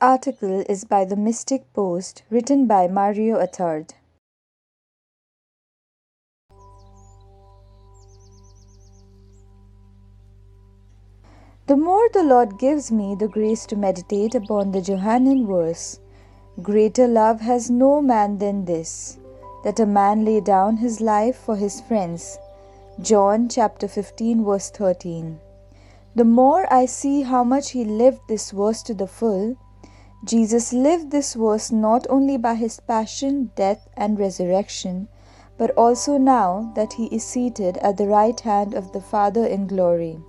article is by the Mystic Post, written by Mario Attard. The more the Lord gives me the grace to meditate upon the Johannine verse, greater love has no man than this, that a man lay down his life for his friends. John chapter 15 verse 13. The more I see how much he lived this verse to the full, Jesus lived this verse not only by his passion, death, and resurrection, but also now that he is seated at the right hand of the Father in glory.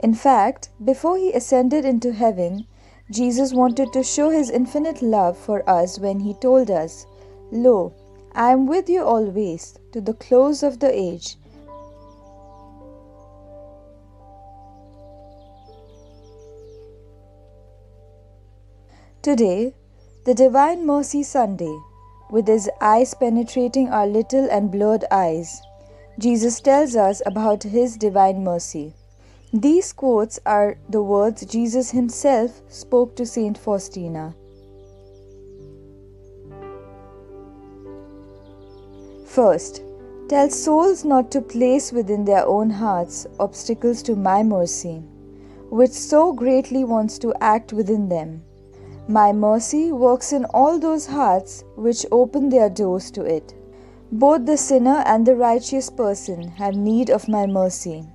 In fact, before he ascended into heaven, Jesus wanted to show his infinite love for us when he told us, "Lo, I am with you always, to the close of the age." Today, the Divine Mercy Sunday, with his eyes penetrating our little and blurred eyes, Jesus tells us about his divine mercy. These quotes are the words Jesus himself spoke to Saint Faustina. First, tell souls not to place within their own hearts obstacles to my mercy, which so greatly wants to act within them. My mercy works in all those hearts which open their doors to it. Both the sinner and the righteous person have need of my mercy.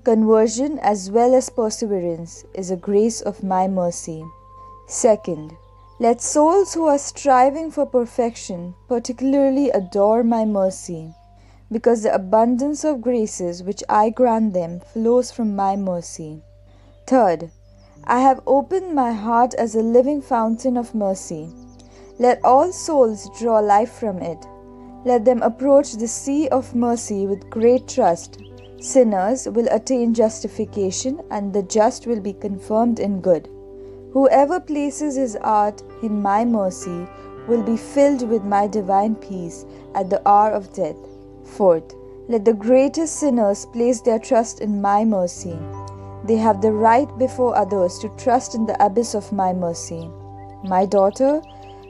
Conversion as well as perseverance is a grace of my mercy. Second, let souls who are striving for perfection particularly adore my mercy, because the abundance of graces which I grant them flows from my mercy. Third, I have opened my heart as a living fountain of mercy. Let all souls draw life from it. Let them approach the sea of mercy with great trust. Sinners will attain justification, and the just will be confirmed in good. Whoever places his heart in my mercy will be filled with my divine peace at the hour of death. Fourth, let the greatest sinners place their trust in my mercy. They have the right before others to trust in the abyss of my mercy. My daughter,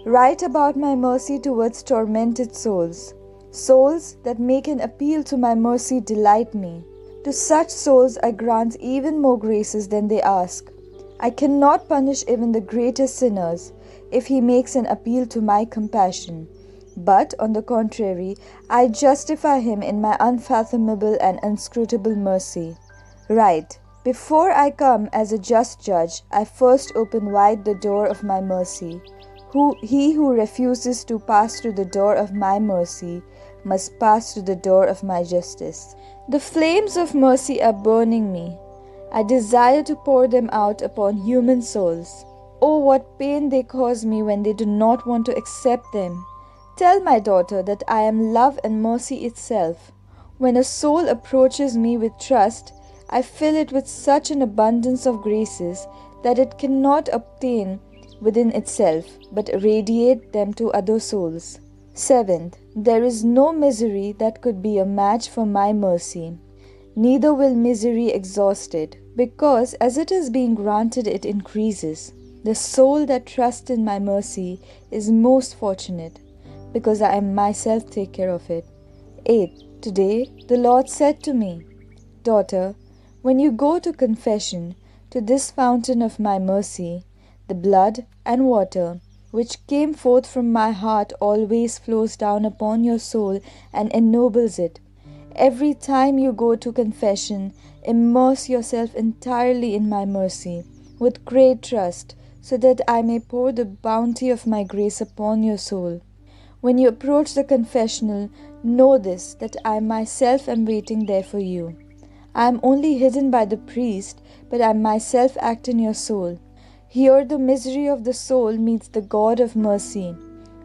write about my mercy towards tormented souls. Souls that make an appeal to my mercy delight me. To such souls I grant even more graces than they ask. I cannot punish even the greatest sinners if he makes an appeal to my compassion. But, on the contrary, I justify him in my unfathomable and inscrutable mercy. Write, before I come as a just judge, I first open wide the door of my mercy. He who refuses to pass through the door of my mercy must pass through the door of my justice. The flames of mercy are burning me. I desire to pour them out upon human souls. Oh, what pain they cause me when they do not want to accept them. Tell my daughter that I am love and mercy itself. When a soul approaches me with trust, I fill it with such an abundance of graces that it cannot obtain within itself, but radiate them to other souls. Seventh, there is no misery that could be a match for my mercy. Neither will misery exhaust it, because as it is being granted it increases. The soul that trusts in my mercy is most fortunate, because I myself take care of it. 8. Today the Lord said to me, "Daughter, when you go to confession, to this fountain of my mercy, the blood and water which came forth from my heart always flows down upon your soul and ennobles it. Every time you go to confession, immerse yourself entirely in my mercy, with great trust, so that I may pour the bounty of my grace upon your soul. When you approach the confessional, know this, that I myself am waiting there for you. I am only hidden by the priest, but I myself act in your soul. Here the misery of the soul meets the God of mercy.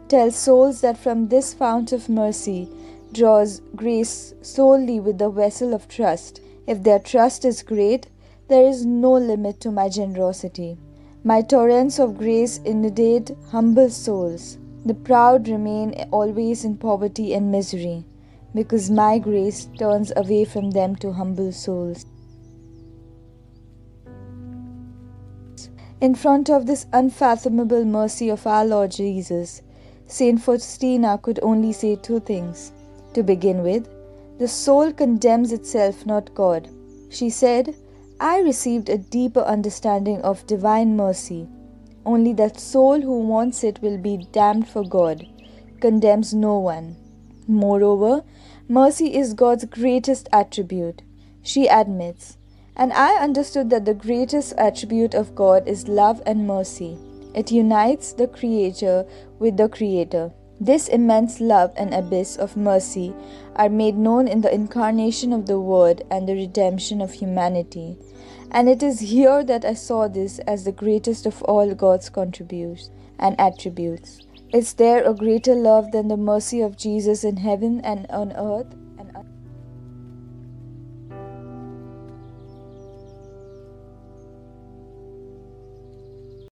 Tell souls that from this fount of mercy draws grace solely with the vessel of trust. If their trust is great, there is no limit to my generosity. My torrents of grace inundate humble souls. The proud remain always in poverty and misery, because my grace turns away from them to humble souls. In front of this unfathomable mercy of our Lord Jesus, Saint Faustina could only say two things. To begin with, the soul condemns itself, not God. She said, I received a deeper understanding of divine mercy. Only that soul who wants it will be damned for God, condemns no one. Moreover, mercy is God's greatest attribute, she admits. And I understood that the greatest attribute of God is love and mercy. It unites the Creator with the Creator. This immense love and abyss of mercy are made known in the incarnation of the Word and the redemption of humanity. And it is here that I saw this as the greatest of all God's contributes and attributes. Is there a greater love than the mercy of Jesus in heaven and on earth?